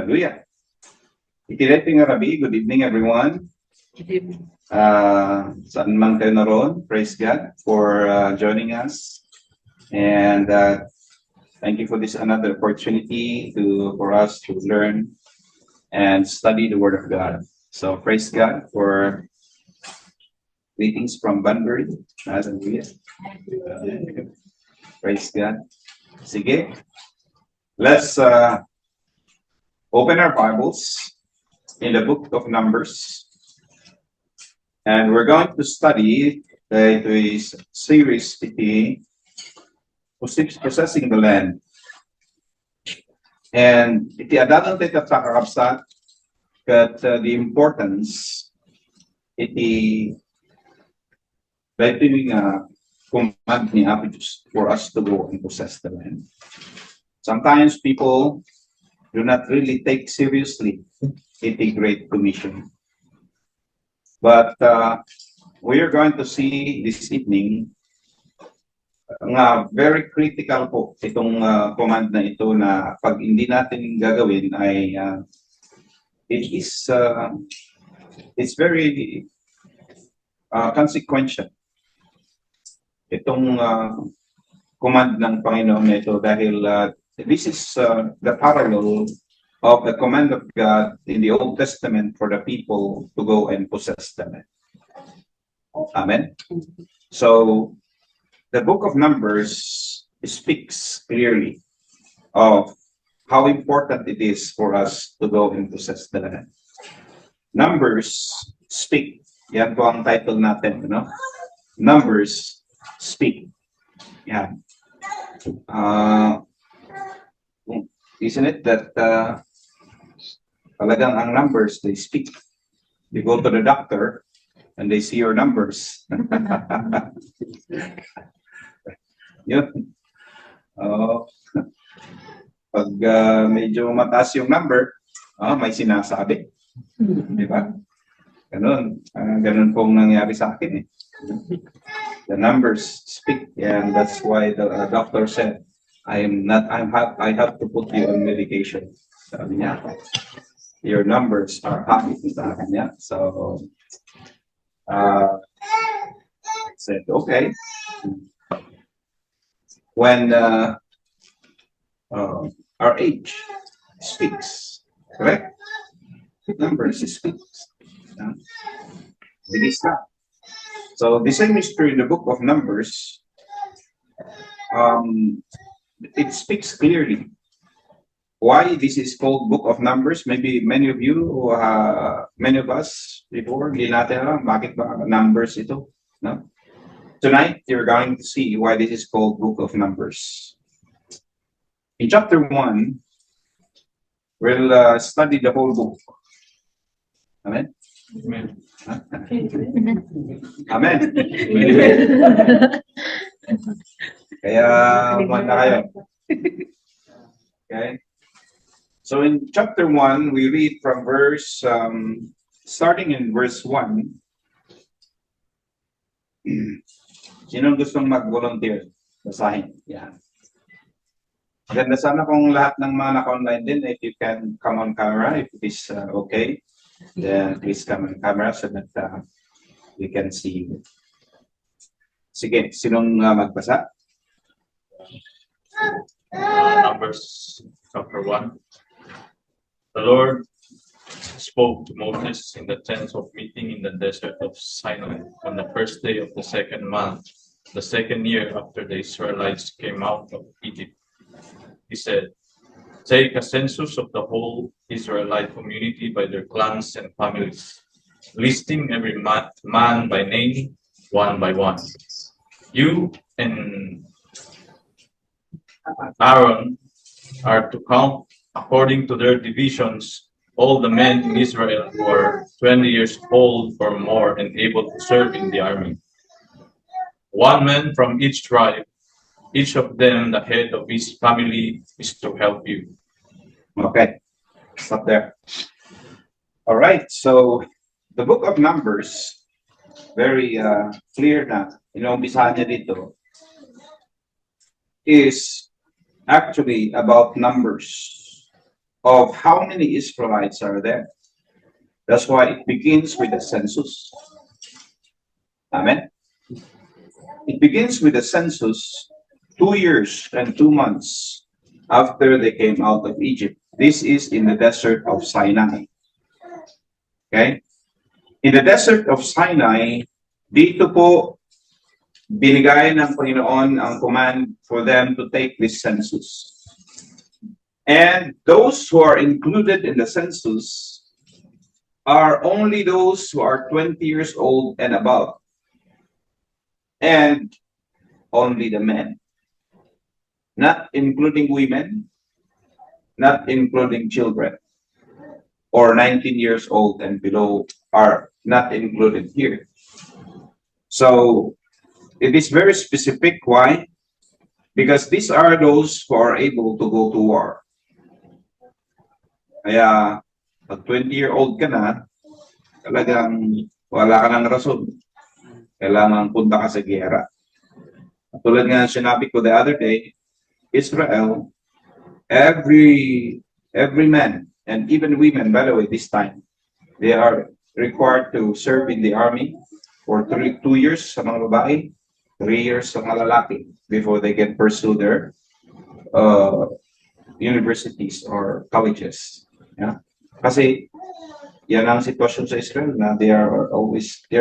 Hallelujah. Ikireting nga Rabi, good evening everyone. Good evening. Saan man kayo naroon, praise God for joining us. And thank you for this another opportunity for us to learn and study the Word of God. So praise God for greetings from Banbury. Hallelujah. Praise God. Sige. Let's open our Bibles in the book of Numbers. And we're going to study the series Possessing the Land. And iti adalan tayo sa kakabsat kat the importance iti command ni Apo Diyos for us to go and possess the land. Sometimes people do not really take seriously iti Great Commission. But we are going to see this evening nga very critical po itong command na ito na pag hindi natin gagawin ay it's very consequential itong command ng Panginoon na ito dahil this is the parallel of the command of God in the Old Testament for the people to go and possess the land. Amen. So the book of Numbers speaks clearly of how important it is for us to go and possess the land. Numbers speak. Yan po ang title natin, no? Numbers speak. Yan. Isn't it that talagang ang numbers, they speak. You go to the doctor and they see your numbers. Yun. Pag medyo mataas yung number, may sinasabi. Di ba? Ganun. Ganun pong nangyari sa akin eh. The numbers speak, and that's why the doctor said, I have to put you on medication. Sabi niya, your numbers are happy sa akin niya. So, I said, okay. When our age speaks, correct? Numbers speaks. Bilis na. So, the same is true in the book of Numbers. It speaks clearly why this is called Book of Numbers. Maybe many of you, many of us before, hindi natin alam bakit ba Numbers ito. No? Tonight, you're going to see why this is called Book of Numbers. In chapter 1, we'll study the whole book. Amen? Amen. Amen. Kaya, umanda kayo. Okay? So in chapter 1, we read from starting in verse 1. Sinong gustong mag-volunteer? Basahin. Yeah. Maganda sana kung lahat ng mga naka-online din, if you can come on camera, if it is okay, then please come on camera so that we can see you. Sige, sinong magbasa? Numbers chapter 1. The Lord spoke to Moses in the tent of meeting in the desert of Sinai on the first day of the second month, the second year after the Israelites came out of Egypt. He said, take a census of the whole Israelite community by their clans and families, listing every man by name, one by one. You and Aaron are to count according to their divisions all the men in Israel who are 20 years old or more and able to serve in the army. One man from each tribe, each of them the head of his family, is to help you. Okay, stop there. All right, so the book of Numbers, very clear na, inumpisahan niya dito, is actually about numbers. of how many Israelites are there. That's why it begins with the census. Amen. It begins with the census 2 years and 2 months after they came out of Egypt. This is in the desert of Sinai. Okay? In the desert of Sinai, dito po binigay ng Panginoon ang command for them to take this census. And those who are included in the census are only those who are 20 years old and above. And only the men. Not including women, not including children, or 19 years old and below are not included here. So it is very specific. Why? Because these are those who are able to go to war. Kaya, pag 20-year-old ka na, talagang wala ka ng rason. Kailangan punta ka sa giyera. Tulad nga sinabi ko the other day, Israel, every man and even women, by the way, this time, they are required to serve in the army for 2 years sa mga babae, 3 years sa mga lalaki before they can pursue their universities or colleges. Yeah? Kasi yan ang sitwasyon sa Israel na they are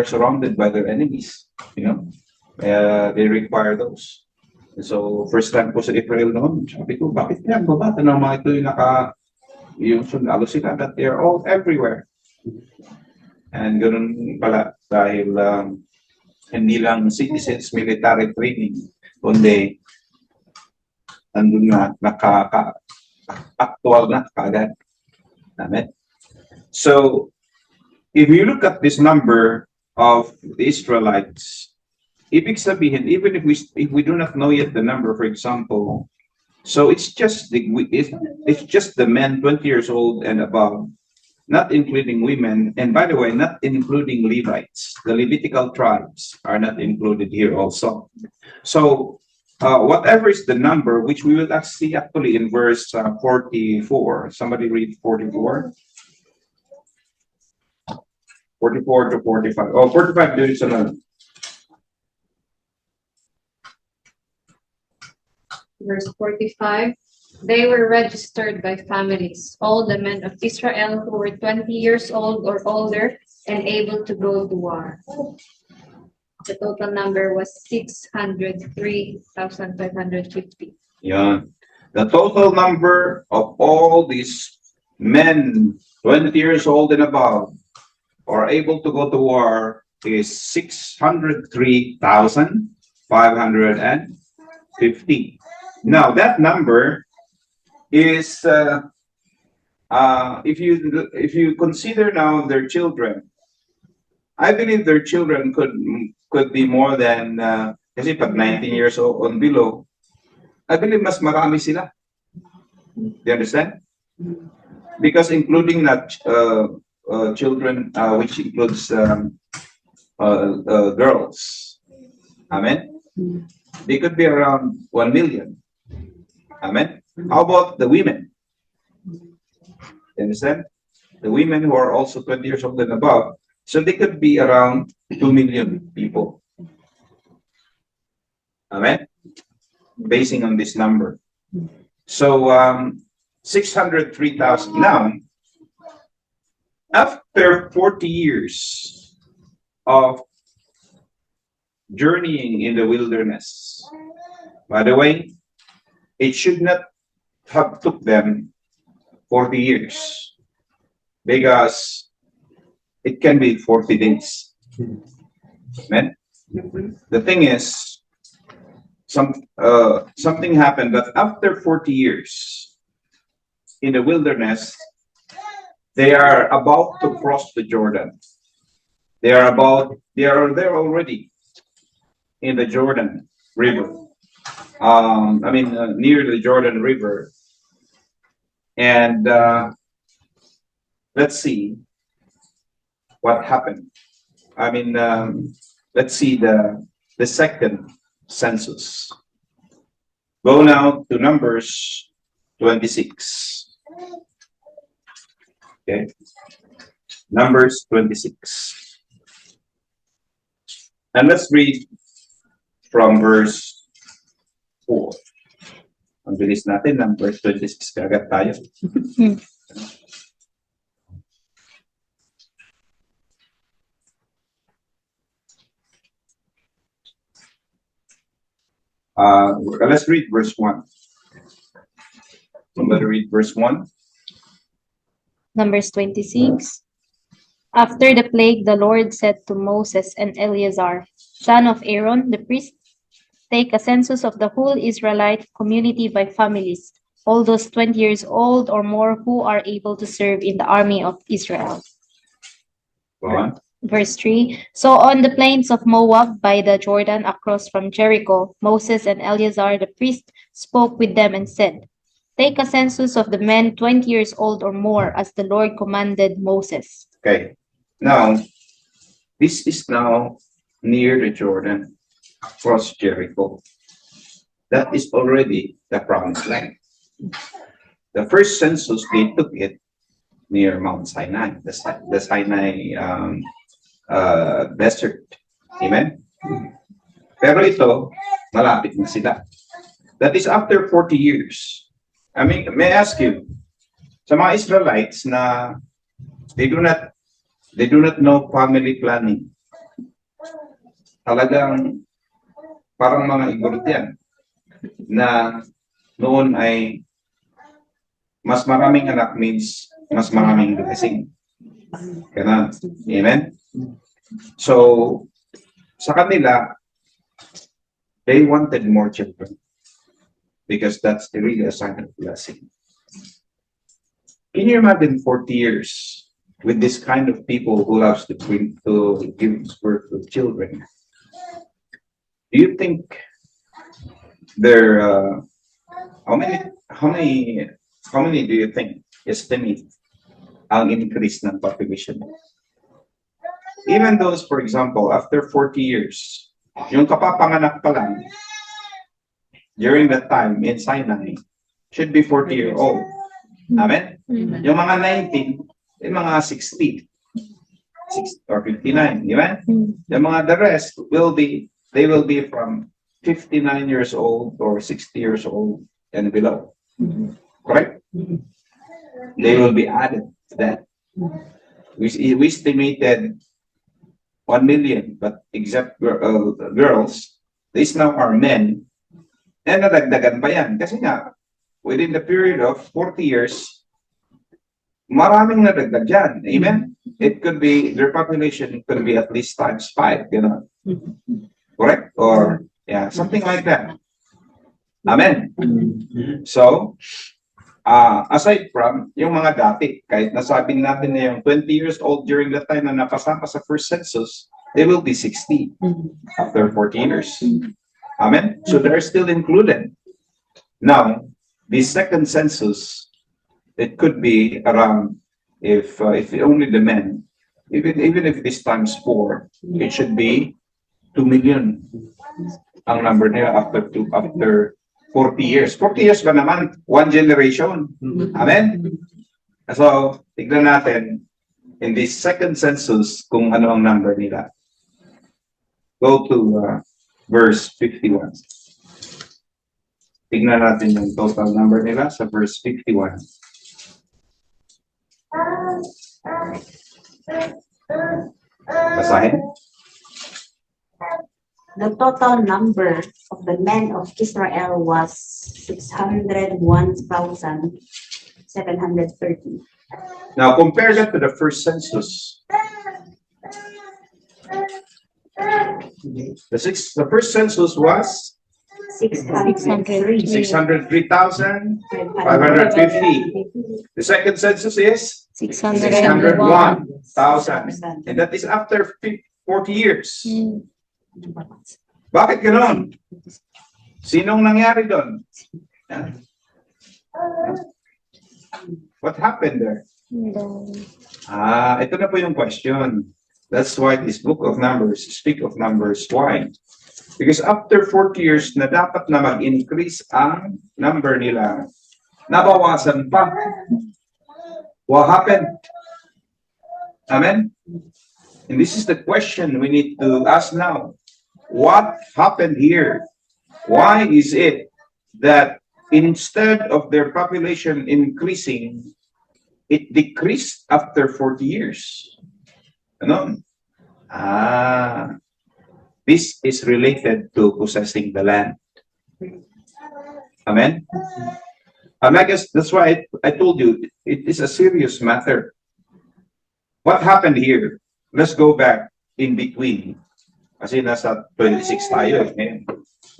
surrounded by their enemies, you know. They require those. So first time ko sa Israel noon, sabi ko, bakit yan? Babata ng mga ito yung sundalo sila, that they are all everywhere. And ganun pala dahil hindi lang citizens military training, kundi andun na actual na kaagad. Amen. So if you look at this number of the Israelites, ibig sabihin, even if we do not know yet the number, for example, so it's just the men 20 years old and above, not including women, and by the way, not including Levites. The Levitical tribes are not included here also. So whatever is the number, which we will see actually in verse 44. Somebody read 44. 44 to 45. Oh, 45 there is another. Verse 45, they were registered by families, all the men of Israel who were 20 years old or older and able to go to war. The total number was 603,550. Yeah. The total number of all these men 20 years old and above or able to go to war is 603,550. Now that number is if you consider now their children, I believe their children could be more than kasi pag 19 years old and below, I believe mas marami sila. Do you understand? Because including that children, which includes girls, amen. They could be around 1 million. Amen. How about the women? You understand? The women who are also 20 years old and above, so they could be around 2 million people. Amen. Basing on this number. So 603,000. Now, after 40 years of journeying in the wilderness, by the way, it should not have took them 40 years because it can be 40 days. Amen. The thing is, something happened that after 40 years in the wilderness, they are about to cross the Jordan. They are there already in the Jordan River. Near the Jordan River. And let's see what happened. Let's see the second census. Go now to Numbers 26. Okay. Numbers 26. And let's read from verse 4. Ang bilis natin, number 26 kagad tayo. Let's read verse 1. Somebody read verse 1. Numbers 26. After the plague, the Lord said to Moses and Eleazar, son of Aaron, the priest, take a census of the whole Israelite community by families, all those 20 years old or more who are able to serve in the army of Israel. Go on. Verse 3. So on the plains of Moab by the Jordan across from Jericho, Moses and Eleazar the priest spoke with them and said, take a census of the men 20 years old or more, as the Lord commanded Moses. Okay. Now, this is now near the Jordan, across Jericho. That is already the promised land. The first census, they took it near Mount Sinai, the Sinai desert. Amen? Pero ito, malapit na sila. That is after 40 years. I mean, may I ask you, sa mga Israelites na they do not know family planning. Talagang parang mga igorot yan na noon ay mas maraming anak means mas maraming blessing. Ganun. Amen? So, sa kanila, they wanted more children because that's the really a sign of blessing. Can you imagine 40 years with this kind of people who loves to give birth to children? Do you think there how many do you think estimate ang increase ng population? Even those, for example, after 40 years, yung kapapanganak pa lang during that time in Sinai should be 40-year old. Amen? Yung mga 19, yung mga 60 or 59, di ba? Yung mga the rest they will be from 59 years old or 60 years old and below. Correct? They will be added to that. We estimated 1 million, but except girls, these now are men. And nadagdagan pa yan. Kasi nga, within the period of 40 years, maraming nadagdag dyan. Amen? It could be, their population could be at least times 5, you know. Correct? Or, yeah, something like that. Amen? So, aside from yung mga dati, kahit nasabi natin na yung 20 years old during that time na napasama sa first census, they will be 60 after 40 years. Amen? So they're still included. Now, the second census, it could be around, if only the men, even if it is times 4, it should be 2 million ang number nila after 40 years. 40 years ba naman? One generation. Amen? So, tignan natin in the second census kung ano ang number nila. Go to verse 51. Tignan natin yung total number nila sa verse 51. Basahin. The total number of the men of Israel was 601,730. Now, compare that to the first census. The first census was 603,550. The second census is 601,000. And that is after 40 years. Bakit ganoon? Sinong nangyari doon? What happened there? Ito na po yung question. That's why this book of Numbers, speak of Numbers. Why? Because after 40 years na dapat na mag-increase ang number nila, nabawasan pa. What happened? Amen? And this is the question we need to ask now. What happened here? Why is it that instead of their population increasing, it decreased after 40 years? Ano? This is related to possessing the land. Amen? I guess that's why I told you, it is a serious matter. What happened here? Let's go back in between. Kasi nasa 26 tayo eh.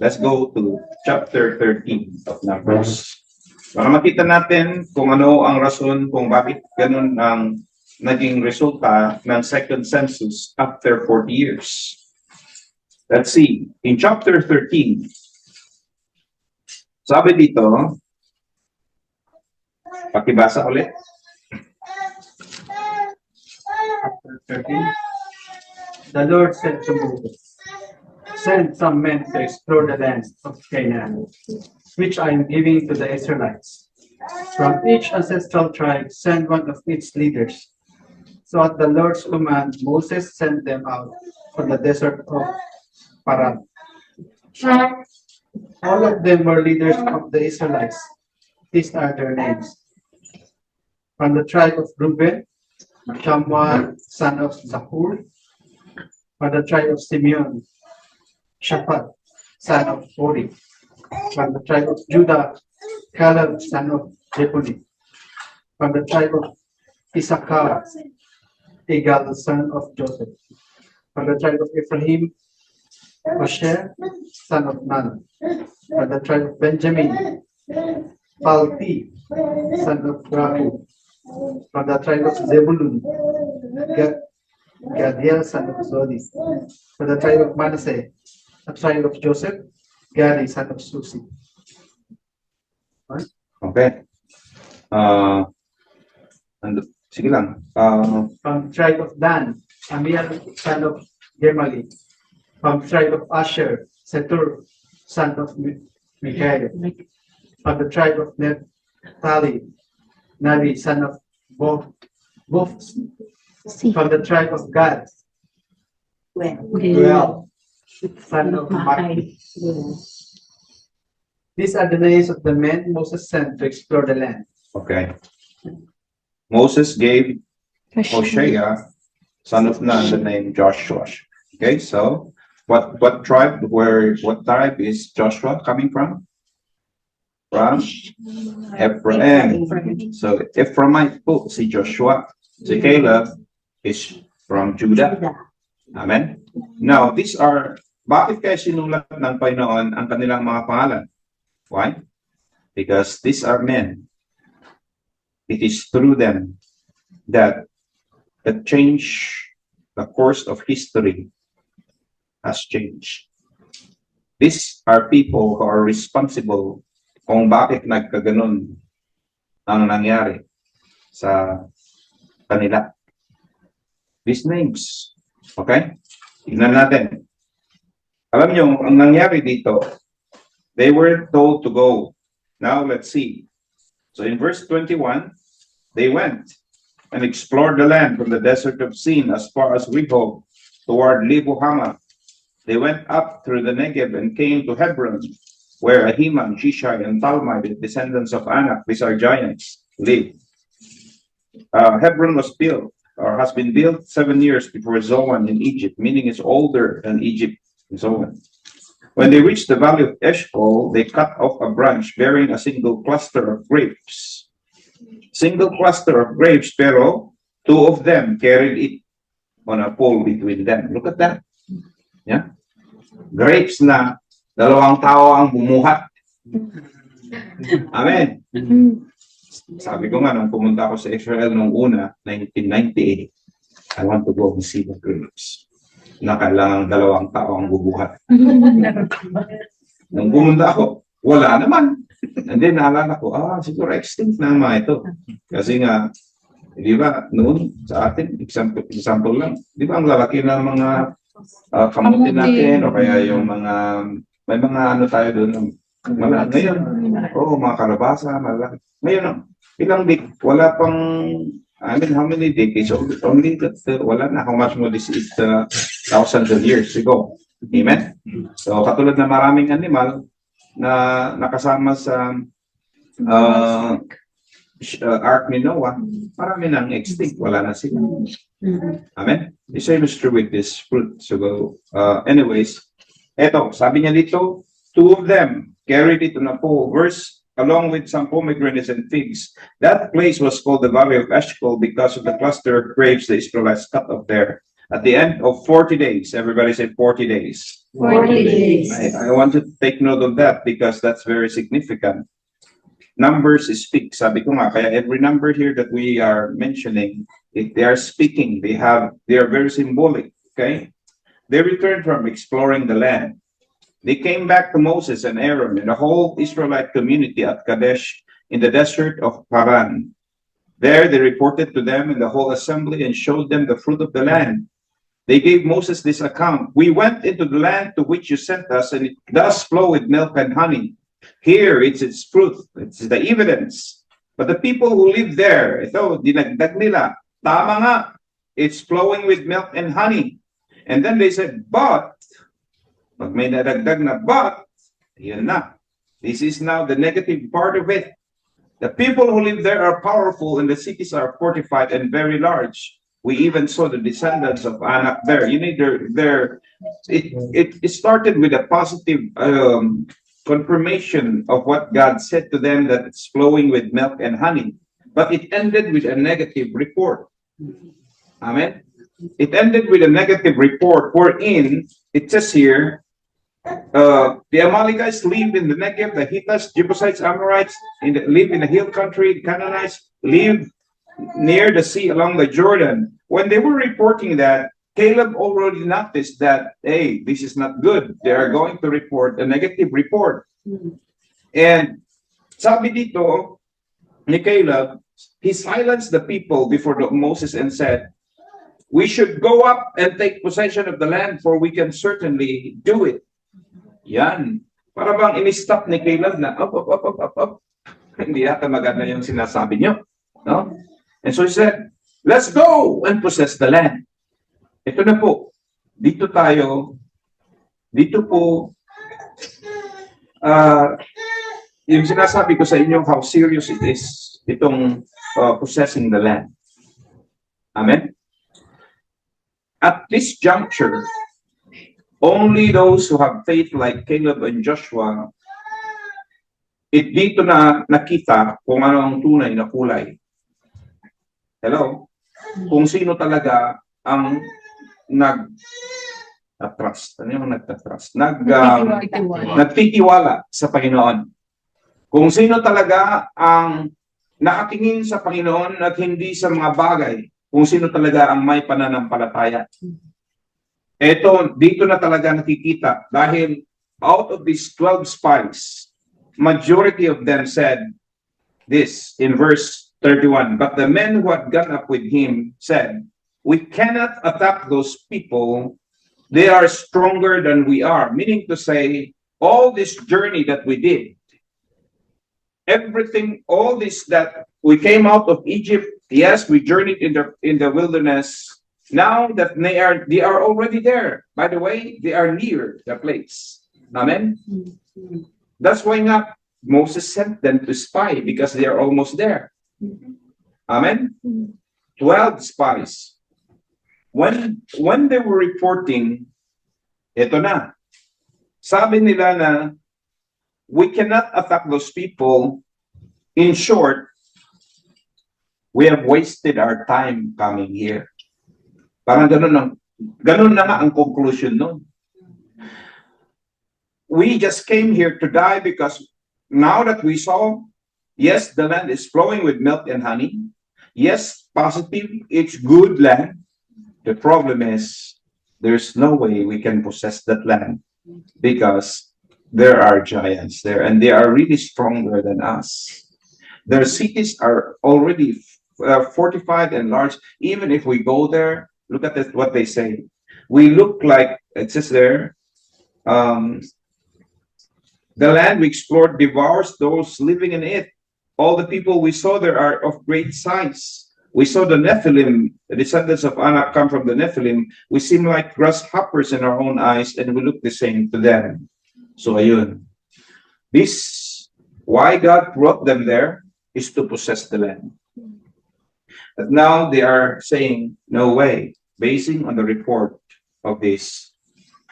Let's go to chapter 13 of Numbers. Para makita natin kung ano ang rason kung bakit ganun ang naging resulta ng second census after 40 years. Let's see. In chapter 13, sabi dito, pakibasa ulit. Chapter 13. The Lord said to Moses, "Send some men to explore the land of Canaan, which I am giving to the Israelites. From each ancestral tribe, send one of its leaders." So at the Lord's command, Moses sent them out from the desert of Paran. All of them were leaders of the Israelites. These are their names. From the tribe of Reuben, Shamuel, son of Zakur. From the tribe of Simeon, Shaphat, son of Hori. From the tribe of Judah, Caleb, son of Jephunneh. From the tribe of Issachar, Igal, son of Joseph. From the tribe of Ephraim, Moshe, son of Nun. From the tribe of Benjamin, Palti, son of Rahu. From the tribe of Zebulun, Gadiel, son of Zodi. From the tribe of Manasseh, the tribe of Joseph, Gadi, son of Susi. Okay. Sige lang. From the tribe of Dan, Amiel, son of Gemali. From the tribe of Asher, Setur, son of Michael. From the tribe of Naphtali, Nabi, son of Both. From the tribe of Gad, Joel, son of Maki. These are the names of the men Moses sent to explore the land. Okay. Moses gave Hosea, son of Nun, the name Joshua. Okay, so what tribe is Joshua coming from? From Ephraim. So Ephraimite po si Joshua. Si Caleb is from Judah. Amen. Now, bakit kaya sinulat ng Panginoon ang kanilang mga pangalan? Why? Because these are men. It is through them that the course of history has changed. These are people who are responsible kung bakit nagkaganon ang nangyari sa kanila. These names. Okay? Tignan natin. Alam nyo, ang nangyari dito, they were told to go. Now, let's see. So in verse 21, they went and explored the land from the desert of Sin as far as Rehob toward Lebo Hamath. They went up through the Negev and came to Hebron, where Ahiman, Shishai, and Talmai, the descendants of Anak, these are giants, live. Hebron was built, or has been built 7 years before Zoan in Egypt, meaning it's older than Egypt and Zoan. When they reached the valley of Eshcol, they cut off a branch bearing a single cluster of grapes. Single cluster of grapes, pero 2 of them carried it on a pole between them. Look at that. Yeah? Grapes na 2 tao ang bumuhat. Amen. Sabi ko nga, nung pumunta ako sa Israel nung una, 1998, I want to go and see the grapes. Na kailangang 2 tao ang bubuhat. Nung pumunta ako, wala naman. And then naalala ko, siguro extinct na mga ito. Kasi nga, di ba, noon sa atin, example lang, di ba ang lalaki ng mga kamuti natin, o kaya yung mga, may mga ano tayo doon, ngayon, mga kalabasa, malaki. Ngayon, ilang wala pang I mean, how many decades old? Only that, wala na. How much more this is thousands of years ago. Amen? So, katulad na maraming animal na nakasama sa Ark ni Noah, marami nang extinct. Wala na sila. Amen? The same is true with this fruit. So, anyways, eto, sabi niya dito, two of them carried it on a pole, verse, along with some pomegranates and figs. That place was called the Valley of Eshcol because of the cluster of grapes the Israelites cut off there. At the end of 40 days, everybody said 40 days. 40 days. I want to take note of that because that's very significant. Numbers speak. Sabi ko nga, kaya every number here that we are mentioning, if they are speaking, they are very symbolic. Okay? They returned from exploring the land. They came back to Moses and Aaron and the whole Israelite community at Kadesh in the desert of Paran. There they reported to them and the whole assembly and showed them the fruit of the land. They gave Moses this account. We went into the land to which you sent us, and it does flow with milk and honey. Here it's its fruit. It's the evidence. But the people who live there, ito, dinagdag nila, tama nga, it's flowing with milk and honey. And then they said, but, pag may nadagdag na but, yun na. This is now the negative part of it. The people who live there are powerful and the cities are fortified and very large. We even saw the descendants of Anak there. You need it started with a positive confirmation of what God said to them, that it's flowing with milk and honey. But it ended with a negative report. Amen. It ended with a negative report wherein it says here, the Amalekites live in the Negev, the Hittites, Jebusites, Amorites live in the hill country, the Canaanites live near the sea along the Jordan. When they were reporting that, Caleb already noticed that, hey, this is not good. They are going to report a negative report. And sabi dito ni Caleb, he silenced the people before Moses and said, we should go up and take possession of the land, for we can certainly do it. Yan. Para bang ini-stop ni Caleb na, up. Hindi yata maganda yung sinasabi niyo. No? And so he said, let's go and possess the land. Ito na po. Dito po, yung sinasabi ko sa inyo how serious it is, itong possessing the land. Amen? At this juncture, only those who have faith like Caleb and Joshua, dito na nakita kung ano ang tunay na kulay. Hello? Kung sino talaga ang nag-trust. Ano yung nag-trust? Nagtitiwala sa Panginoon. Kung sino talaga ang nakatingin sa Panginoon at hindi sa mga bagay. Kung sino talaga ang may pananampalataya. Dito na talaga nakikita. Dahil out of these 12 spies, majority of them said this in verse 31. But the men who had gone up with him said, we cannot attack those people. They are stronger than we are. Meaning to say, all this journey that we did, everything, all this that we came out of Egypt, yes, we journeyed in the wilderness. Now that they are already there. By the way, they are near the place. Amen? That's why not Moses sent them to spy, because they are almost there. Amen? 12 spies. When they were reporting, ito na. Sabi nila na, we cannot attack those people. In short, we have wasted our time coming here. Parang ganun na nga ang conclusion nun. We just came here to die because now that we saw, yes, the land is flowing with milk and honey. Yes, positive, it's good land. The problem is, there's no way we can possess that land because there are giants there and they are really stronger than us. Their cities are already fortified and large. Even if we go there, look at this, what they say. We look like, it says there, the land we explored devours those living in it. All the people we saw there are of great size. We saw the Nephilim, the descendants of Anak come from the Nephilim. We seem like grasshoppers in our own eyes, and we look the same to them. So ayun. This, why God brought them there, is to possess the land. But now they are saying, no way, basing on the report of these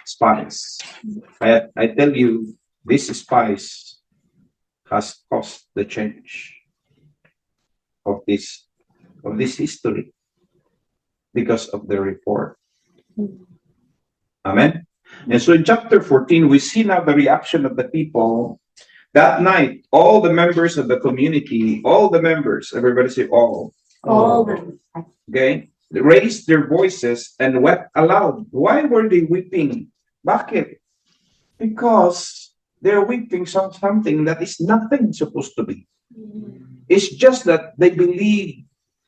spies. I tell you, these spies has caused the change of this history because of the report. Amen. And so in chapter 14, we see now the reaction of the people. That night, all the members of the community, all the members, everybody say all. All the Okay, they raised their voices and wept aloud. Why were they weeping? Bakit? Because they're weeping something that is nothing supposed to be. It's just that they believe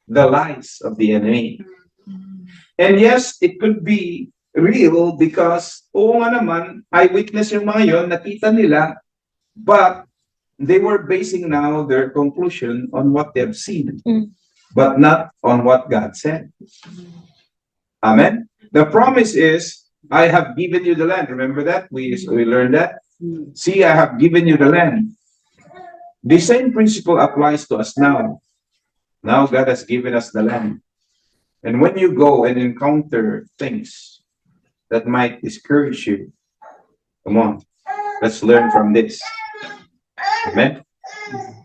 the lies of the enemy. And yes, it could be real because, oo nga naman, eyewitness yung mga yon, nakita nila, but they were basing now their conclusion on what they have seen, but not on what God said. Amen. The promise is, I have given you the land. Remember that? We learned that. See, I have given you the land. The same principle applies to us now. Now God has given us the land. And when you go and encounter things that might discourage you, come on, let's learn from this. Amen.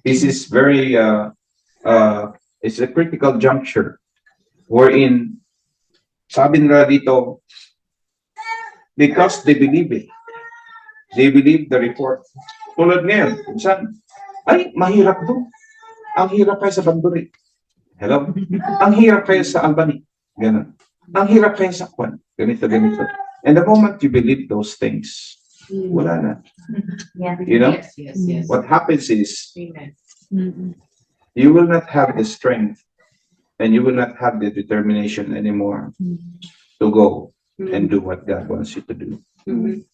This is very, it's a critical juncture wherein, sabi nila dito, because they believe it. They believe the report. Tulad ngayon, minsan, ay, mahirap doon. Ang hirap kayo sa Banduri. Hello? Ang hirap kayo sa Albany. Ganun. Ang hirap kayo sa Kwan. Ganito, ganito. And the moment you believe those things, wala na. Yeah. You know? Yes. What happens is, Amen. you will not have the strength and you will not have the determination anymore to go and do what God wants you to do.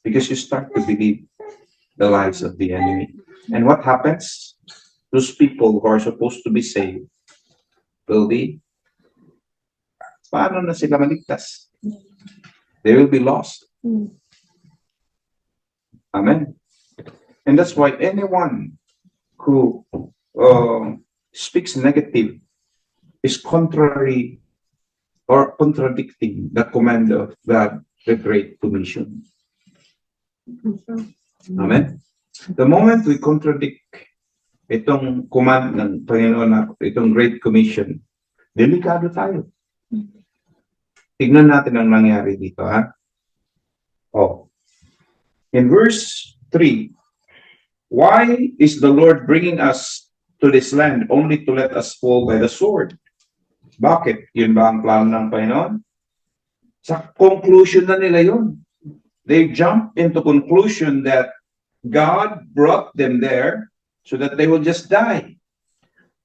Because you start to believe the lies of the enemy. And what happens? Those people who are supposed to be saved will be, paano na sila maligtas? They will be lost. Amen. And that's why anyone who speaks negative is contrary or contradicting the command of God, the Great Commission. Amen. The moment we contradict itong command ng Panginoon na itong Great Commission, delikado tayo. Tignan natin ang nangyari dito, ha? Oh. In verse 3, why is the Lord bringing us to this land only to let us fall by the sword? Bakit? Yun ba ang plano ng Panginoon? Sa conclusion na nila yun. They jump into conclusion that God brought them there so that they will just die.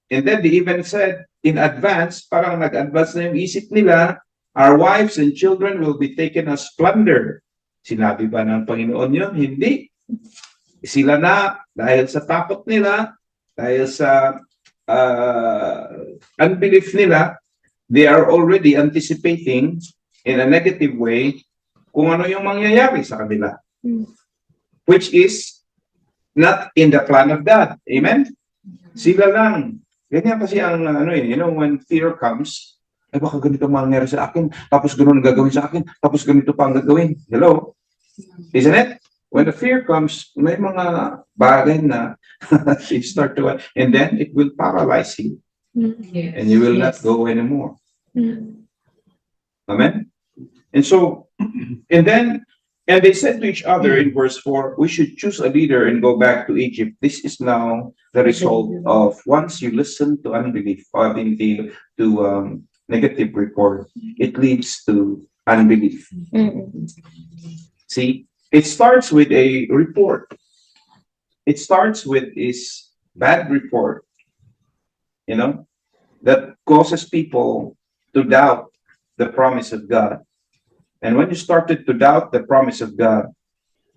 And then they even said in advance, parang nag-advance na yung isip nila, our wives and children will be taken as plunder. Sinabi ba ng Panginoon yun? Hindi. Sila na, dahil sa takot nila, dahil sa unbelief nila, they are already anticipating in a negative way kung ano yung mangyayari sa kanila. Which is not in the plan of God. Amen? Sila lang. Ganyan kasi ang when fear comes, ay baka ganito mangyayari sa akin, tapos ganoon gagawin sa akin, tapos ganito pa ang gagawin. Hello? Isn't it? When the fear comes, may mga bagay na you start to, and then it will paralyze you. And you will not go anymore. Amen? And so, and they said to each other in verse 4, we should choose a leader and go back to Egypt. This is now the result of once you listen to unbelief, or to negative report, it leads to unbelief. See, it starts with a report. It starts with this bad report, that causes people to doubt the promise of God. And when you started to doubt the promise of God,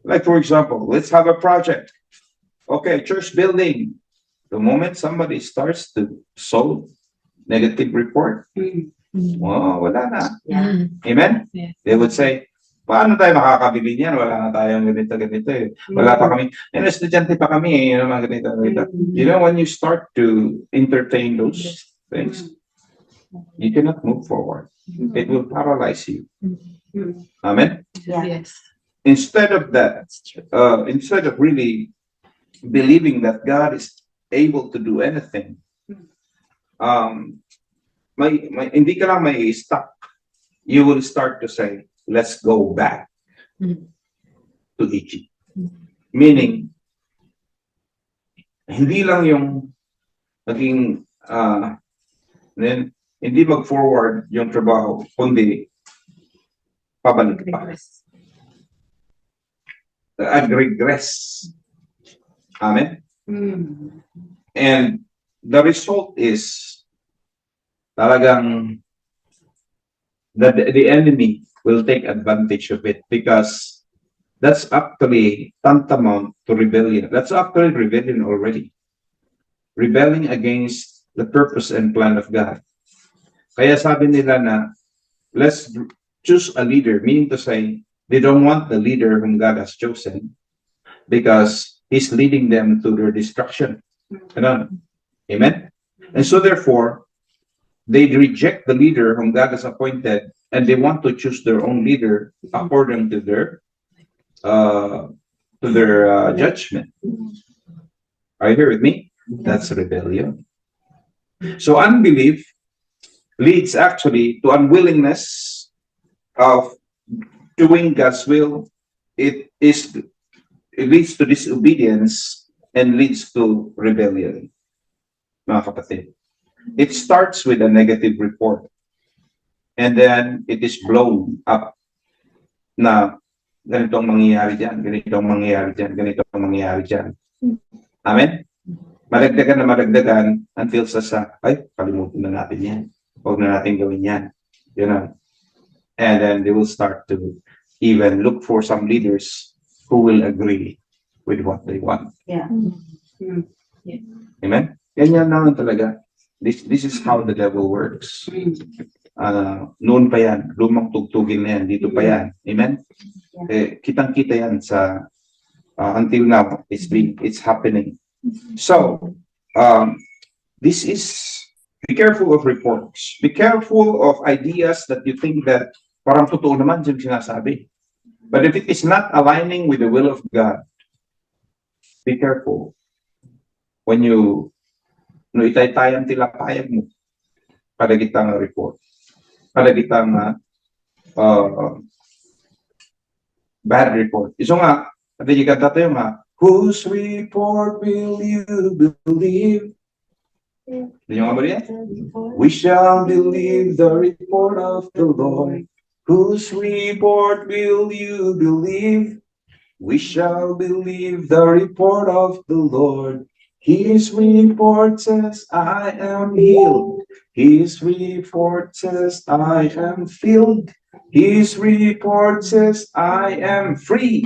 like for example, let's have a project. Okay, church building. The moment somebody starts to sow negative report. Oh, wala na. Yeah. Amen? Yeah. They would say, paano tayo makakabili niyan? Wala na tayong ganito eh. Wala pa kami. Estudyante pa kami eh. Mga ganito. You know, when you start to entertain those things, you cannot move forward. It will paralyze you. Amen? Yeah. Yes. Instead of that, That's true. instead of really believing that God is able to do anything, hindi ka lang may stuck. You will start to say, let's go back to Egypt. Meaning, hindi lang yung naging, then, hindi mag-forward yung trabaho, kundi pabalik pa. Regress. Amen? And the result is talagang the enemy will take advantage of it because that's actually tantamount to rebellion. That's actually rebellion already. Rebelling against the purpose and plan of God. Kaya sabi nila na, let's choose a leader, meaning to say, they don't want the leader whom God has chosen because he's leading them to their destruction. Amen? And so therefore, they reject the leader whom God has appointed and they want to choose their own leader according to their judgment. Are you here with me? That's rebellion. So unbelief leads actually to unwillingness of doing God's will. It leads to disobedience and leads to rebellion. Mga kapatid. It starts with a negative report and then it is blown up na ganitong mangyayari dyan, ganitong mangyayari dyan, ganitong mangyayari dyan. Amen? Madagdagan until sa ay, kalimutan na natin yan. Huwag na natin gawin yan. You know? And then they will start to even look for some leaders who will agree with what they want. Yeah. Amen? Ganyan naman talaga. This is how the devil works. Noon pa yan, lumang tugtugin na yan, dito pa yan. Amen? Kitang-kita yan sa until now, it's happening. So, this is, be careful of reports. Be careful of ideas that you think that parang totoo naman yung sinasabi. But if it is not aligning with the will of God, be careful. When you itay-tayang tilapayag mo, palagitang report, palagitang bad report. Iso nga, hindi ka tayo nga, whose report will you believe? Hindi nyo nga ba yan? We shall believe the report of the Lord. Whose report will you believe? We shall believe the report of the Lord. His report says, I am healed. His report says, I am filled. His report says, I am free.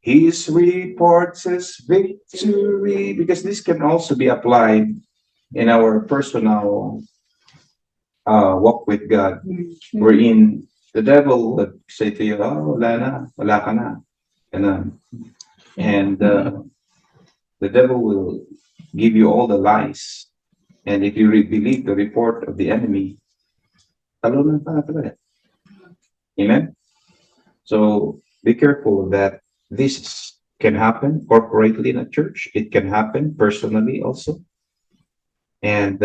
His report says, victory. Because this can also be applied in our personal walk with God. Wherein the devil would say to you, oh, wala ka na. And the devil will give you all the lies. And if you believe the report of the enemy, talunan pa talaga. Amen? So, be careful that this can happen corporately in a church. It can happen personally also. And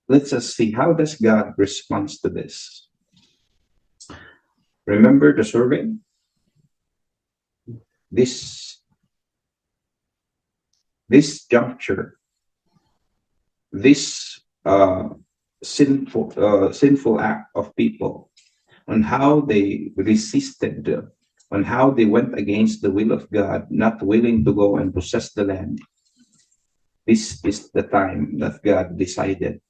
let's just see, how does God respond to this? Remember the survey? This juncture, this sinful act of people, on how they resisted, on how they went against the will of God, not willing to go and possess the land. This is the time that God decided.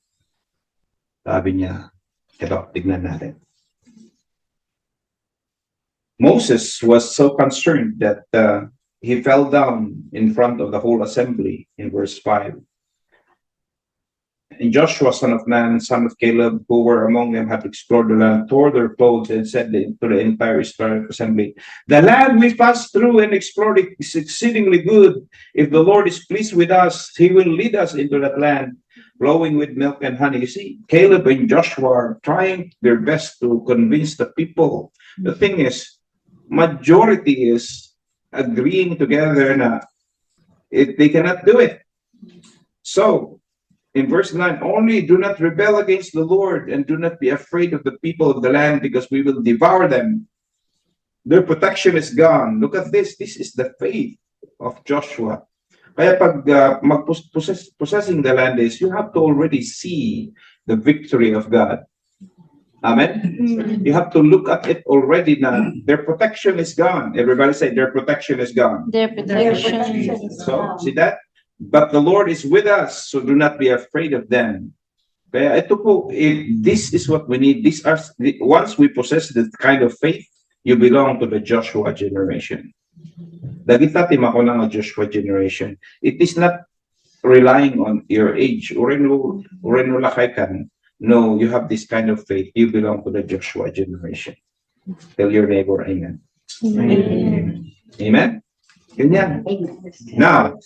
Sabi niya, ito, tignan natin. Moses was so concerned that he fell down in front of the whole assembly in verse 5. And Joshua, son of Nun, son of Caleb, who were among them, had explored the land, tore their clothes, and said to the entire Israelite assembly, "The land we passed through and explored is exceedingly good. If the Lord is pleased with us, he will lead us into that land, flowing with milk and honey." You see, Caleb and Joshua are trying their best to convince the people. The thing is, majority is agreeing together na they cannot do it. So, in verse 9, only do not rebel against the Lord and do not be afraid of the people of the land because we will devour them. Their protection is gone. Look at this. This is the faith of Joshua. Kaya pag possessing the land is, you have to already see the victory of God. Amen? You have to look at it already now. Their protection is gone. Everybody say, their protection is gone. Their protection. So, see that? But the Lord is with us, so do not be afraid of them. Kaya ito po, this is what we need. These are, once we possess this kind of faith, you belong to the Joshua generation. Dagita timako ng Joshua generation. It is not relying on your age. Ureno lakay kan. No, you have this kind of faith. You belong to the Joshua generation. Tell your neighbor, amen. Amen. Amen? Ganyan. Amen. Now,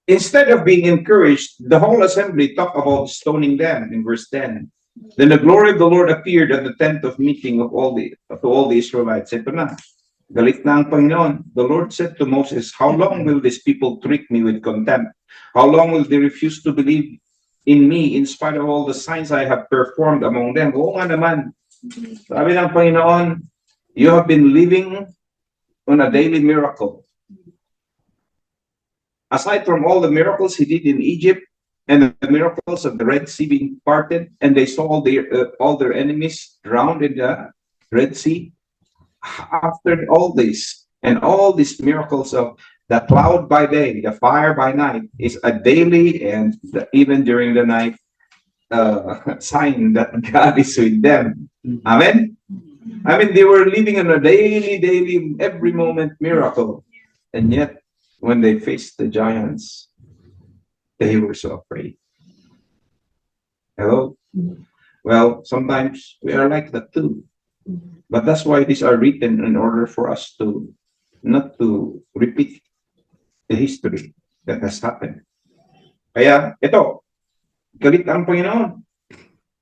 instead of being encouraged, the whole assembly talked about stoning them in verse 10. Then the glory of the Lord appeared at the tent of meeting of all the Israelites. Ito na, galit na ang Panginoon. The Lord said to Moses, "How long will these people treat me with contempt? How long will they refuse to believe in me in spite of all the signs I have performed among them?" Oo nga naman. Sabi ng Panginoon, you have been living on a daily miracle. Aside from all the miracles he did in Egypt and the miracles of the Red Sea being parted, and they saw all their enemies drowned in the Red Sea. After all this and all these miracles of the cloud by day, the fire by night, is a daily and even during the night sign that God is with them. Amen. I mean, they were living in a daily, every moment miracle, and yet when they faced the giants, they were so afraid. Hello? Well, sometimes we are like that too. But that's why these are written in order for us to not to repeat the history that has happened. Kaya, ito, galit ang Panginoon.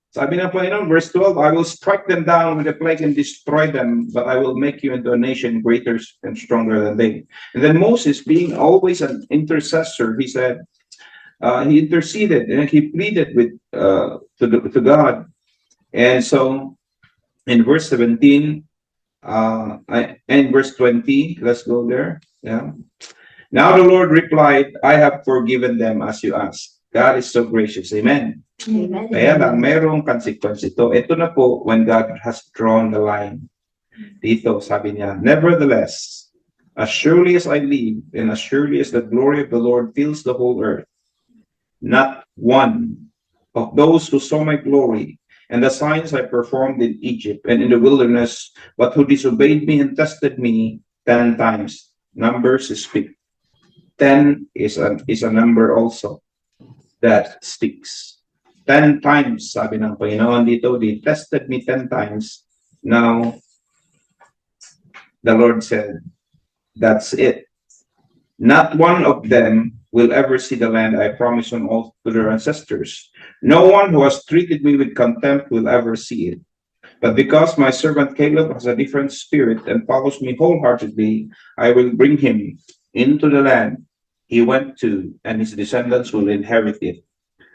Sabi ng Panginoon, verse 12, "I will strike them down with a plague and destroy them, but I will make you into a nation greater and stronger than they." And then Moses, being always an intercessor, he said, he interceded and he pleaded with to God. And so in verse 17 and verse 20, let's go there. Yeah. Now the Lord replied, "I have forgiven them as you asked." God is so gracious. Amen. Amen. Kaya lang, mayroong consequence ito. Ito na po when God has drawn the line. Dito, sabi niya, "Nevertheless, as surely as I live, and as surely as the glory of the Lord fills the whole earth, not one of those who saw my glory and the signs I performed in Egypt and in the wilderness, but who disobeyed me and tested me 10 times. Numbers speak. 10 is a number also that sticks. 10 times, sabi ng Panginoon dito, they tested me 10 times. Now, the Lord said, that's it. Not one of them will ever see the land I promised on oath to their ancestors. No one who has treated me with contempt will ever see it. But because my servant Caleb has a different spirit and follows me wholeheartedly, I will bring him into the land he went to, and his descendants will inherit it.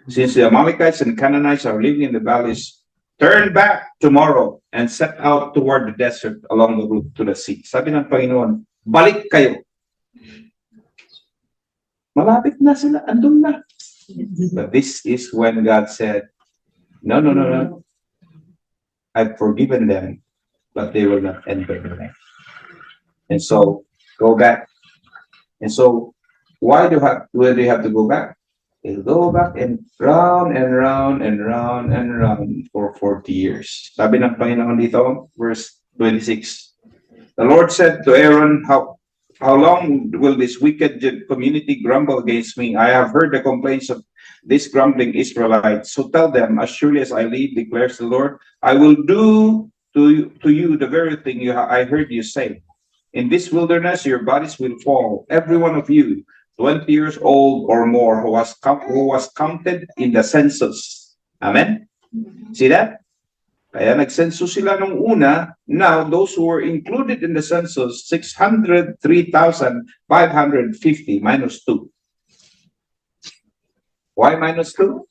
Since the Amalekites and Canaanites are living in the valleys, turn back tomorrow and set out toward the desert along the route to the sea. Sabi ng Panginoon, balik kayo. Malapit na sila, andun na. But this is when God said, no. I've forgiven them, but they will not enter the land. And so, go back. And so, why do they have to go back? They'll go back and round and round and round and round for 40 years. Sabi ng Panginoon dito, verse 26. The Lord said to Aaron, How long will this wicked community grumble against me? I have heard the complaints of these grumbling Israelites. So tell them, as surely as I live, declares the Lord, I will do to you the very thing I heard you say. In this wilderness, your bodies will fall, every one of you, 20 years old or more, who was counted in the census. Amen? See that? Kaya nag-census sila nung una. Now, those who were included in the census, 603,550 minus 2. Why minus 2?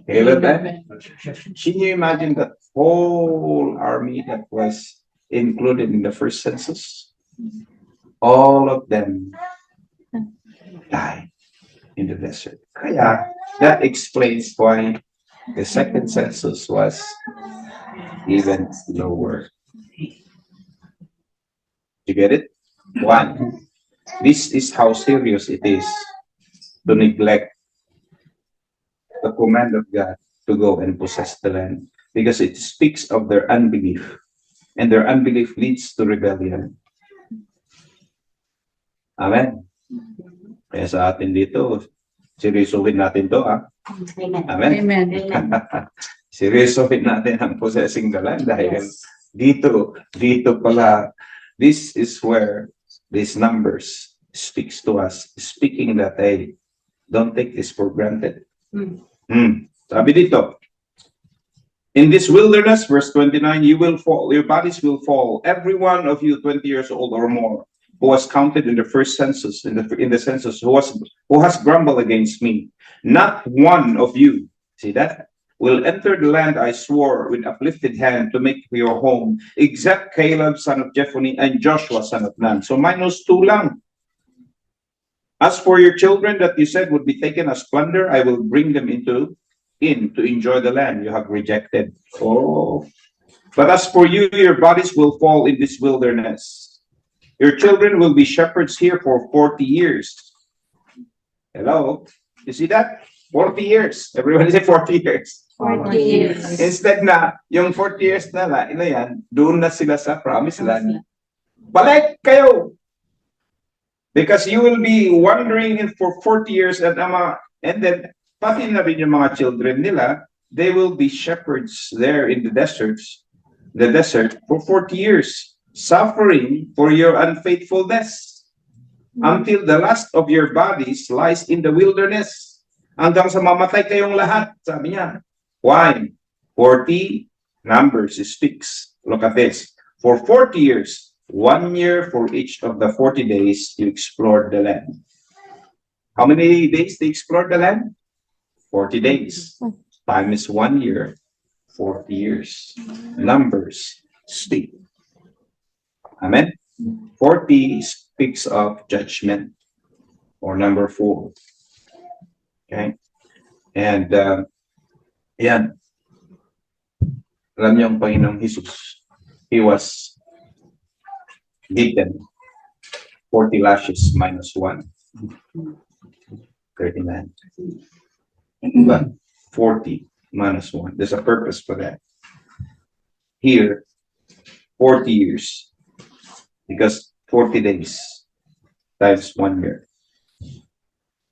Caleb, can you imagine that whole army that was included in the first census? All of them died in the desert. Kaya, that explains why the second census was even lower. You get it? One, this is how serious it is to neglect the command of God to go and possess the land, because it speaks of their unbelief, and their unbelief leads to rebellion. Amen? Kaya sa atin dito, seryosohin natin to, ha? Amen. Amen? Amen. Seryosohin natin ang possessing the land dahil Yes. dito pala, this is where these numbers speaks to us, speaking that, hey, don't take this for granted. Sabi dito, in this wilderness, verse 29, you will fall, your bodies will fall, every one of you 20 years old or more, who was counted in the first census, in the census, who has grumbled against me. Not one of you, see that, will enter the land I swore with uplifted hand to make for your home, except Caleb, son of Jephunneh, and Joshua, son of Nun. So minus 2 lang. As for your children that you said would be taken as plunder, I will bring them in to enjoy the land you have rejected. Oh. But as for you, your bodies will fall in this wilderness. Your children will be shepherds here for 40 years. Hello? You see that? 40 years. Everybody say 40 years. 40 years. Instead na, yung 40 years na yan, doon na sila sa promised land. Balik kayo! Because you will be wandering for 40 years and then pati na rin yung mga children nila, they will be shepherds there in the desert for 40 years, suffering for your unfaithfulness until the last of your bodies lies in the wilderness. Hanggang sa mamatay kayong lahat, sabi niya. Why? 40 numbers speaks. Look at this. For 40 years, 1 year for each of the 40 days you explored the land. How many days they explored the land? 40 days. Time is 1 year, 40 years. Numbers speak. Amen? 40 speaks of judgment, or number 4. Okay? And, yan. Alam niyo ang Panginoong Jesus, He was beaten 40 lashes minus 1. 39. But 40 minus 1. There's a purpose for that. Here, 40 years. Because 40 days times 1 year.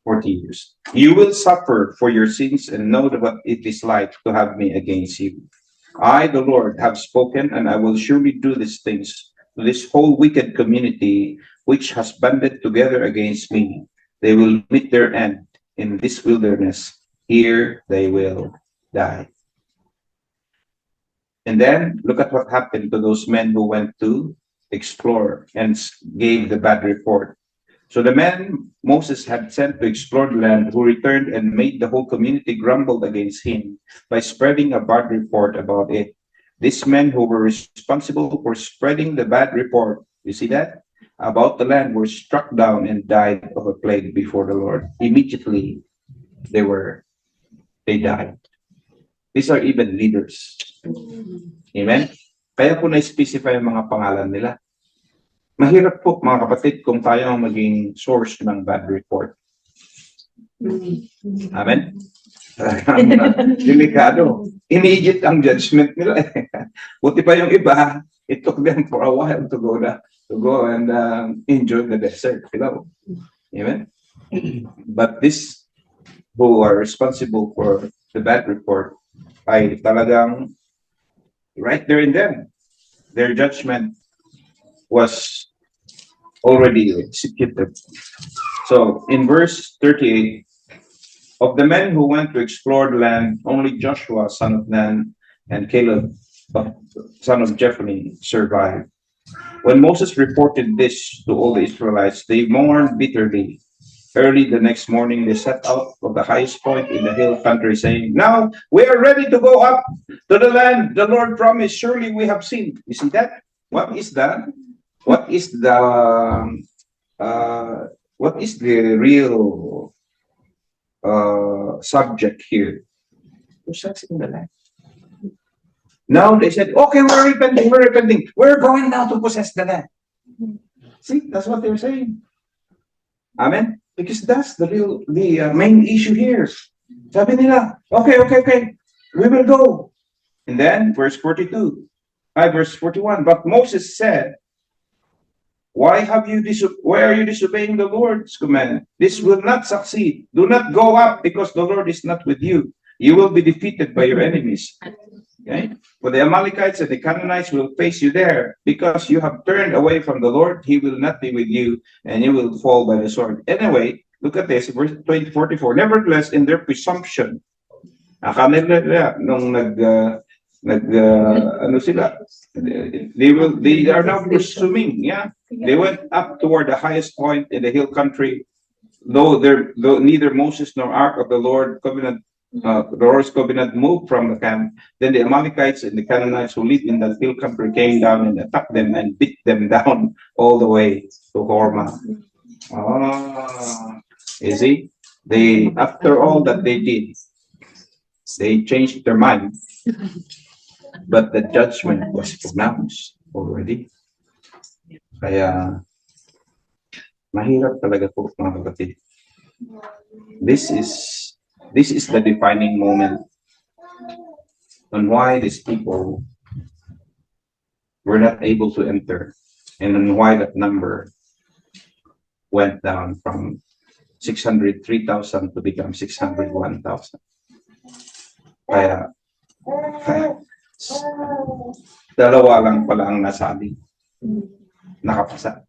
40 years. You will suffer for your sins and know what it is like to have me against you. I, the Lord, have spoken, and I will surely do these things to this whole wicked community which has banded together against me. They will meet their end in this wilderness. Here they will die. And then look at what happened to those men who went to explore and gave the bad report. So the men Moses had sent to explore the land, who returned and made the whole community grumble against him by spreading a bad report about it. These men who were responsible for spreading the bad report, you see that, about the land, were struck down and died of a plague before the Lord. Immediately, they died. These are even leaders. Amen? Kaya po na-specify ang mga pangalan nila. Mahirap po, mga kapatid, kung tayo ang maging source ng bad report. Amen? Delikado. Immediate ang judgment nila. Buti pa yung iba, it took them for a while to go and enjoy the desert. You know? Amen? But this who are responsible for the bad report ay talagang right there and then. Their judgment was already executed. So in verse 38, of the men who went to explore the land, only Joshua, son of Nun, and Caleb, son of Jephunneh, survived. When Moses reported this to all the Israelites, they mourned bitterly. Early the next morning, they set out of the highest point in the hill country, saying, "Now we are ready to go up to the land the Lord promised. Surely we have seen." You see that? What is that? What is the real subject here? Possessing the land. Now they said, "Okay, we're repenting. We're going now to possess the land." See, that's what they're saying. Amen. Because that's the main issue here. Sabi nila, okay, we will go. And then verse 41. But Moses said, why are you disobeying the Lord's command? This will not succeed. Do not go up, because the Lord is not with you. You will be defeated by your enemies. Okay? For the Amalekites and the Canaanites will face you there. Because you have turned away from the Lord, he will not be with you, and you will fall by the sword. Anyway, look at this, verse 44. Nevertheless, in their presumption, nung ano sila, they are now presuming, yeah. They went up toward the highest point in the hill country, though neither Moses nor Ark of the Lord's covenant moved from the camp. Then the Amalekites and the Canaanites who lived in that hill country came down and attacked them and beat them down all the way to Hormah. You see, after all that they did, they changed their mind, but the judgment was pronounced already. Kaya mahirap talaga po, mga kapatid. This is the defining moment on why these people were not able to enter, and on why that number went down from 603,000 to become 601,000. Kaya dalawa lang pala ang nasabi, nakapasa.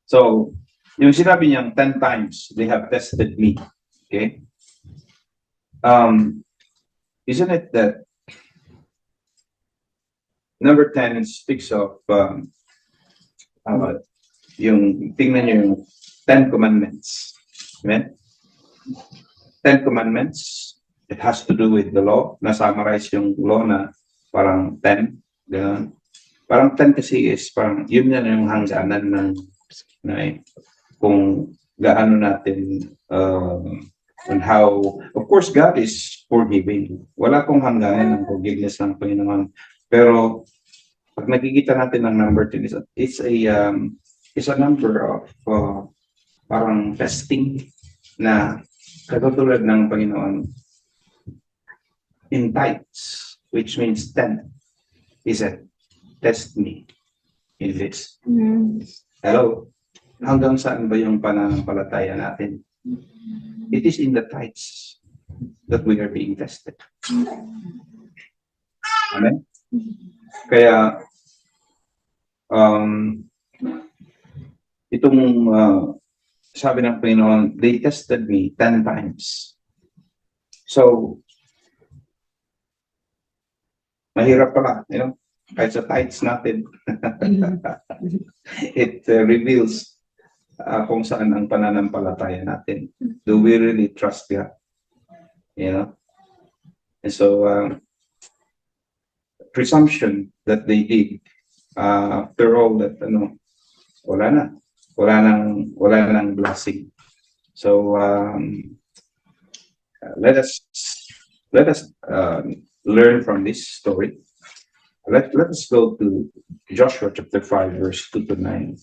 So, yung sinabi niyang 10 times they have tested me. Okay? Isn't it that number 10 speaks of yung tingnan niyo yung 10 commandments. Amen? 10 commandments, it has to do with the law. Na-summarize yung law na parang 10. Ganun. Parang 10 kasi is parang yun na yung hangganan ng kung gaano natin and how, of course, God is forgiving. Wala kong hangganan ng forgiveness ng Panginoon. Pero pag nakikita natin ang number 10, it's a number of parang testing na katulad ng Panginoon in tithes, which means 10. He said, test me in this. Hello? Hanggang saan ba yung pananampalataya natin? It is in the tithes that we are being tested. Amen? Kaya, itong sabi ng Panginoon, they tested me 10 times. So, mahirap pala, kahit sa tithes natin. It reveals kung saan ang pananampalataya natin. Do we really trust God? And so, presumption that they did, after all that, wala nang blessing. So, let us learn from this story. Let us go to Joshua chapter 5, verse 2 to 9.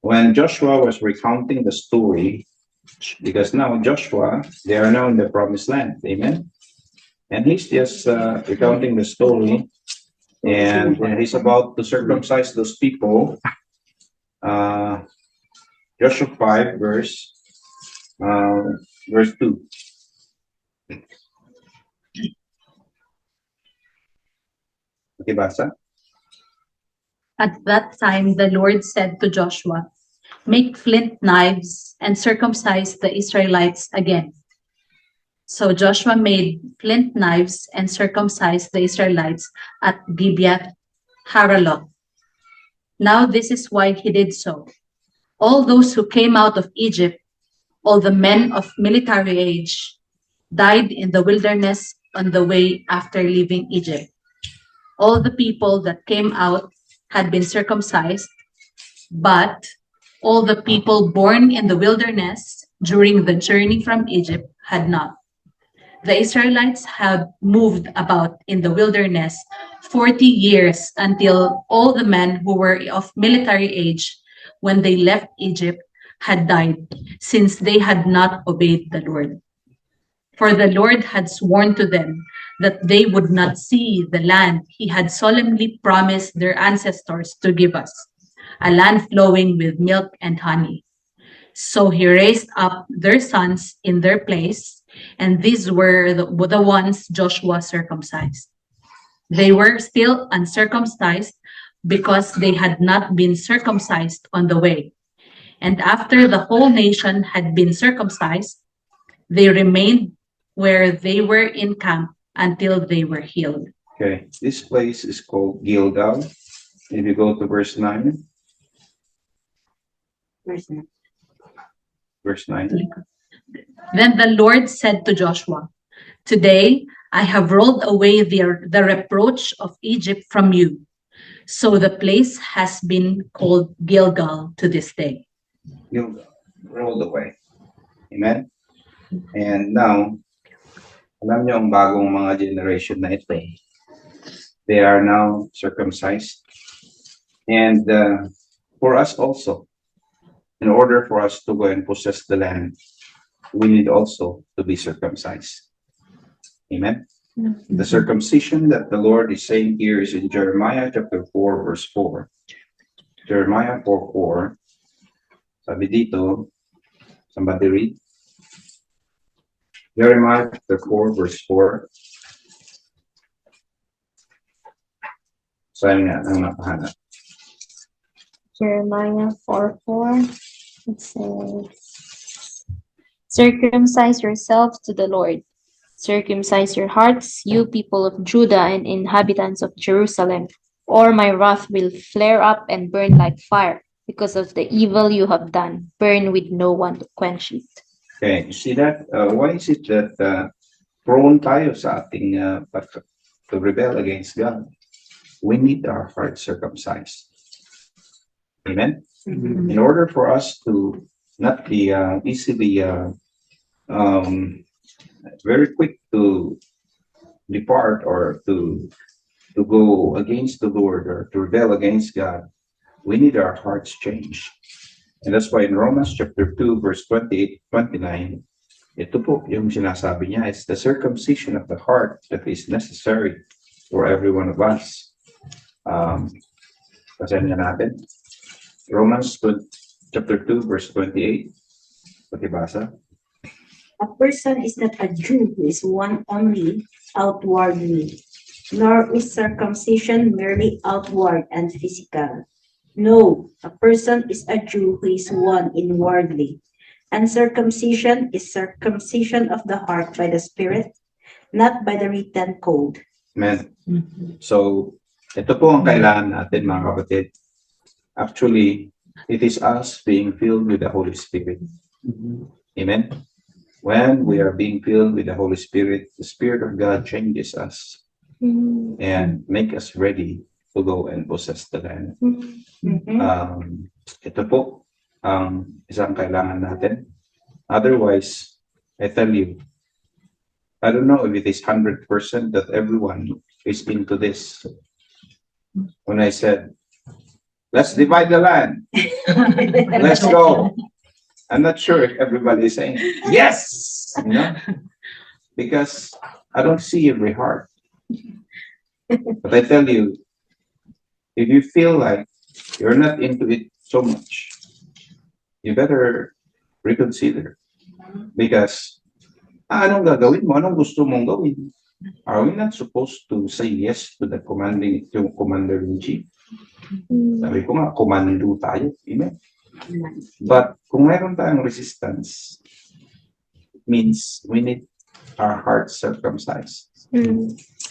When Joshua was recounting the story, because now Joshua, they are now in the promised land, amen? And he's just recounting the story, and he's about to circumcise those people. Joshua 5, verse verse 2. Pakibasa. At that time, the Lord said to Joshua, "Make flint knives and circumcise the Israelites again." So Joshua made flint knives and circumcised the Israelites at Gibeath Haraloth. Now this is why he did so. All those who came out of Egypt, all the men of military age, died in the wilderness on the way after leaving Egypt. All the people that came out had been circumcised, but all the people born in the wilderness during the journey from Egypt had not. The Israelites had moved about in the wilderness 40 years until all the men who were of military age when they left Egypt had died, since they had not obeyed the Lord. For the Lord had sworn to them that they would not see the land he had solemnly promised their ancestors to give us, a land flowing with milk and honey. So he raised up their sons in their place, and these were the ones Joshua circumcised. They were still uncircumcised because they had not been circumcised on the way. And after the whole nation had been circumcised, they remained where they were in camp until they were healed. Okay, this place is called Gilgal. If you go to verse 9, Verse 9. verse 9. Then the Lord said to Joshua, "Today I have rolled away the reproach of Egypt from you." So the place has been called Gilgal to this day. Gilgal, rolled away. Amen? And now, alam niyo ang bagong mga generation na ito, they are now circumcised. And for us also, in order for us to go and possess the land, we need also to be circumcised. Amen? The circumcision that the Lord is saying here is in Jeremiah chapter 4, verse 4. Jeremiah 4:4. Sabi dito, somebody read. Jeremiah chapter 4, verse 4. Saan nga ang napahanap? Jeremiah 4:4. It says, "Circumcise yourselves to the Lord. Circumcise your hearts, you people of Judah and inhabitants of Jerusalem, or my wrath will flare up and burn like fire because of the evil you have done. Burn with no one to quench it." Okay, you see that? Why is it that prone tayo sa ating to rebel against God? We need our heart circumcised. Amen? In order for us to not be easily very quick to depart or to go against the Lord or to rebel against God, we need our hearts changed. And that's why in Romans chapter 2, verse 28, 29, ito po yung sinasabi niya, it's the circumcision of the heart that is necessary for every one of us. Basahin nga natin. Romans chapter 2, verse 28. Pakibasa. A person is not a Jew who is one only outwardly, nor is circumcision merely outward and physical. No, a person is a Jew who is one inwardly, and circumcision is circumcision of the heart by the Spirit, not by the written code. Amen. So, ito po ang kailangan natin mga kapatid. Actually, it is us being filled with the Holy Spirit. Amen. When we are being filled with the Holy Spirit, the Spirit of God changes us and make us ready to go and possess the land. Ito po ang isang kailangan natin. Otherwise, I tell you, I don't know if it is 100% that everyone is into this. When I said, let's divide the land, let's go. I'm not sure if everybody is saying, yes, you know, because I don't see every heart. But I tell you, if you feel like you're not into it so much, you better reconsider. Because, anong gagawin mo? Anong gusto mong gawin? Are we not supposed to say yes to the commander-in-chief? Sabi ko nga, commando tayo. Amen? But kung meron tayong resistance, it means we need our hearts circumcised.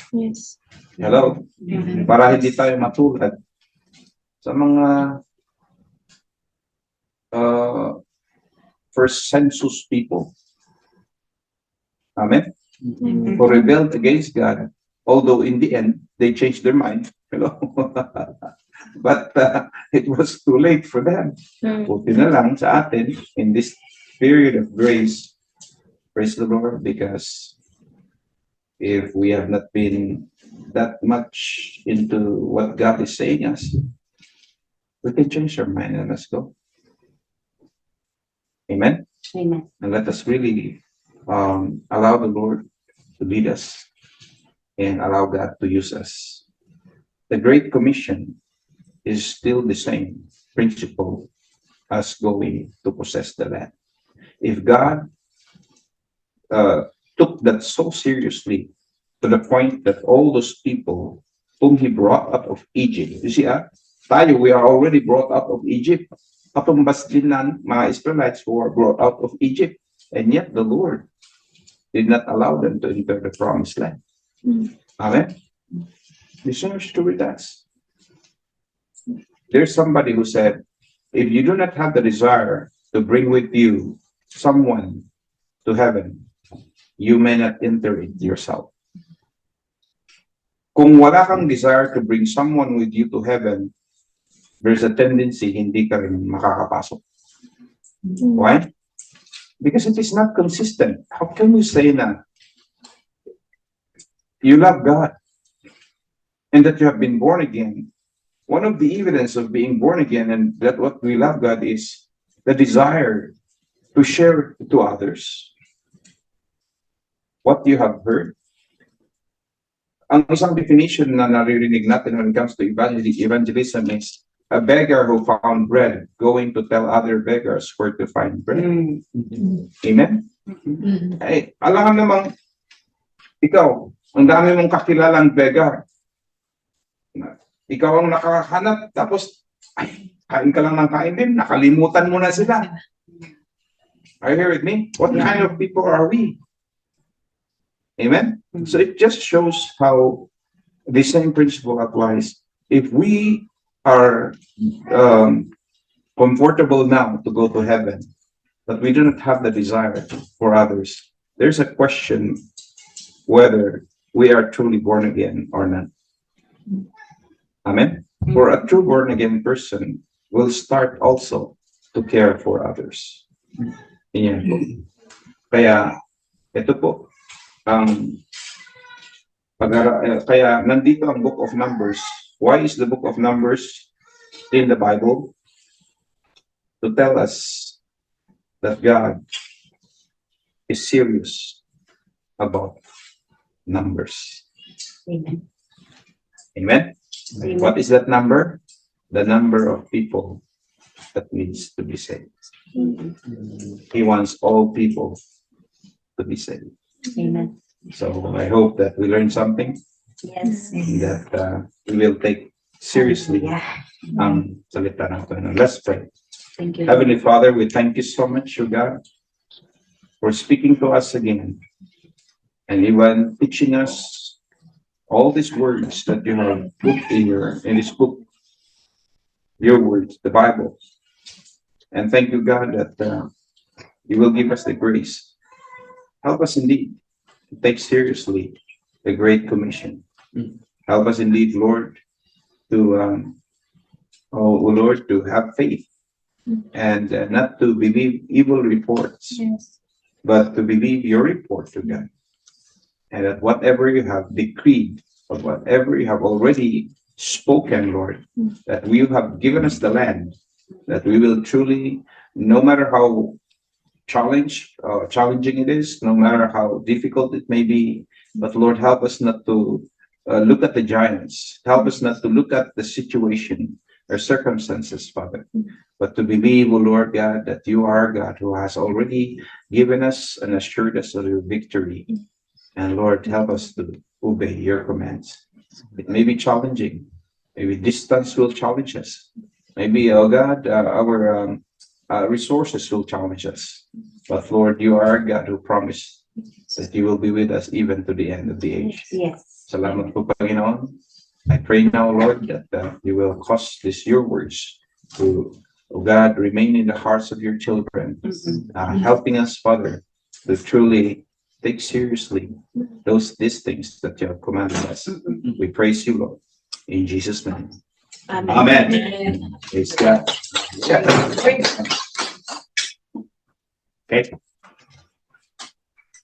Yes. Hello? Para hindi tayo matulad sa mga first census people. Amen? Who rebelled against God, although in the end, they changed their mind. Hello? But it was too late for them. Buti na lang sa atin in this period of grace, praise the Lord, because if we have not been that much into what God is saying us, we can change our mind and let's go. Amen? Amen. And let us really allow the Lord to lead us and allow God to use us. The Great Commission is still the same principle as going to possess the land. If God took that so seriously to the point that all those people whom He brought out of Egypt, you see, tayo, we are already brought out of Egypt. Katumbas din ng mga Israelites who were brought out of Egypt, and yet the Lord did not allow them to enter the promised land. Amen? Listeners to with us. There's somebody who said, if you do not have the desire to bring with you someone to heaven, you may not enter it yourself. Kung wala kang desire to bring someone with you to heaven, there's a tendency hindi ka rin makakapasok. Why? Because it is not consistent. How can you say na you love God and that you have been born again? One of the evidence of being born again and that what we love God is the desire to share to others what you have heard. Ang isang definition na naririnig natin when it comes to evangelism is a beggar who found bread going to tell other beggars where to find bread. Amen? Ay, alam namang ikaw, ang dami mong kakilalang beggar. Ikaw ang nakahanap, tapos ay, kain ka lang ng kain din, nakalimutan mo na sila. Are you here with me? What kind of people are we? Amen? So it just shows how the same principle applies. If we are comfortable now to go to heaven, but we do not have the desire for others, there's a question whether we are truly born again or not. Amen? For a true born again person will start also to care for others. Yan po. Kaya, ito po, kaya nandito ang Book of Numbers. Why is the Book of Numbers in the Bible? To tell us that God is serious about numbers. Amen. Amen? Amen. What is that number? The number of people that needs to be saved. He wants all people to be saved. Amen. So I hope that we learn something, Yes. that we will take seriously Yeah. ang salita ng Panginoon. Let's pray. Thank you. Heavenly Father, we thank you so much, O God, for speaking to us again and even teaching us all these words that you have put in this book, your words, the Bible. And thank you, God, that you will give us the grace. Help us indeed to take seriously the Great Commission. Help us indeed, Lord, to to have faith and not to believe evil reports, Yes. but to believe your report to God. And that whatever you have decreed, or whatever you have already spoken, Lord, that you have given us the land, that we will truly, no matter how challenging it is, no matter how difficult it may be, but Lord, help us not to look at the giants. Help us not to look at the situation, our circumstances, Father, but to believe, O Lord God, that you are God who has already given us and assured us of your victory. And Lord, help us to obey your commands. It may be challenging. Maybe distance will challenge us. Maybe, oh God, our resources will challenge us. But Lord, you are God who promised that you will be with us even to the end of the age. Yes. Salamat po, Panginoon. I pray now, Lord, that you will cause your words to, oh God, remain in the hearts of your children, helping us, Father, to truly take seriously these things that you have commanded us. We praise you, Lord, in Jesus' name. Amen. Praise God. Yeah. Okay.